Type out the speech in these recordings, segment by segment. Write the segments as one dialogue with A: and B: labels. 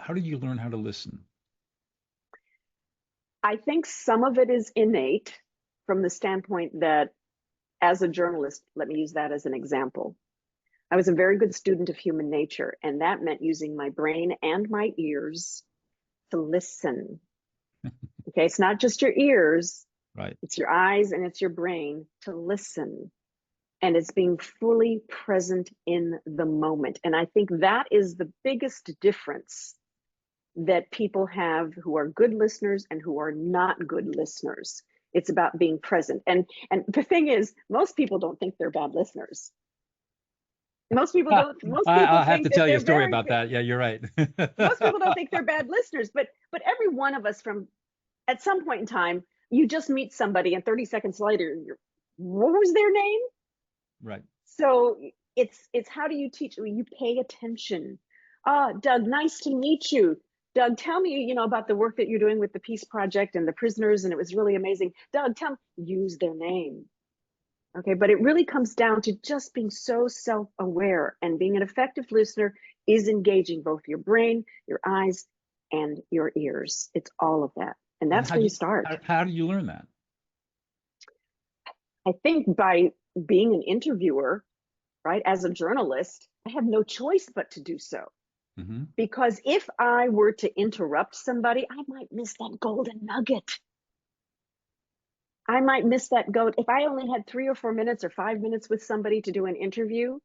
A: how did you learn how to listen?
B: I think some of it is innate from the standpoint that as a journalist, let me use that as an example. I was a very good student of human nature, and that meant using my brain and my ears to listen. Okay, it's not just your ears,
A: Right.
B: it's your eyes and it's your brain to listen. And it's being fully present in the moment. And I think that is the biggest difference that people have who are good listeners and who are not good listeners. It's about being present. And the thing is, most people don't think they're bad listeners. Most people don't. Most people
A: I'll have
B: think
A: to
B: that
A: tell you a
B: they're
A: story
B: very
A: about
B: good.
A: that. Yeah, you're right.
B: Most people don't think they're bad listeners, but every one of us from at some point in time, you just meet somebody and 30 seconds later, what was their name?
A: Right.
B: So it's how do you teach? You pay attention. Doug, nice to meet you. Doug, tell me, about the work that you're doing with the Peace Project and the prisoners, and it was really amazing. Doug, tell me, use their name. Okay, but it really comes down to just being so self-aware, and being an effective listener is engaging both your brain, your eyes, and your ears. It's all of that. And
A: And
B: that's where you start.
A: how do you learn that?
B: I think by being an interviewer, right, as a journalist, I have no choice but to do so.
A: Mm-hmm.
B: Because if I were to interrupt somebody, I might miss that golden nugget. I might miss that goat. If I only had 3 or 4 minutes or 5 minutes with somebody to do an interview,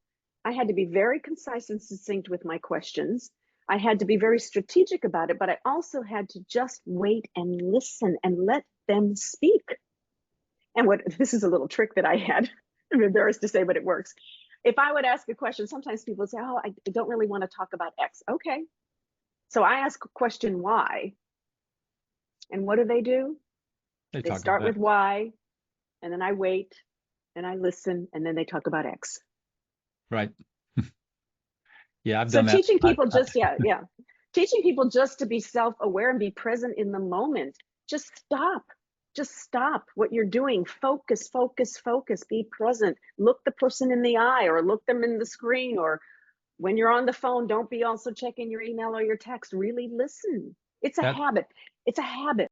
B: I had to be very concise and succinct with my questions. I had to be very strategic about it, but I also had to just wait and listen and let them speak. And this is a little trick that I had. I'm embarrassed to say, but it works. If I would ask a question, sometimes people say, oh, I don't really want to talk about X. Okay. So I ask a question, why? And what do?
A: They
B: They
A: talk
B: start
A: about
B: with
A: it.
B: why, and then I wait, and I listen, and then they talk about X.
A: Right. Yeah, I've
B: So
A: done that.
B: teaching people teaching people just to be self-aware and be present in the moment. Just stop what you're doing. Focus, focus, focus. Be present. Look the person in the eye, or look them in the screen, or when you're on the phone, don't be also checking your email or your text. Really listen. It's a
A: That
B: habit. It's a habit.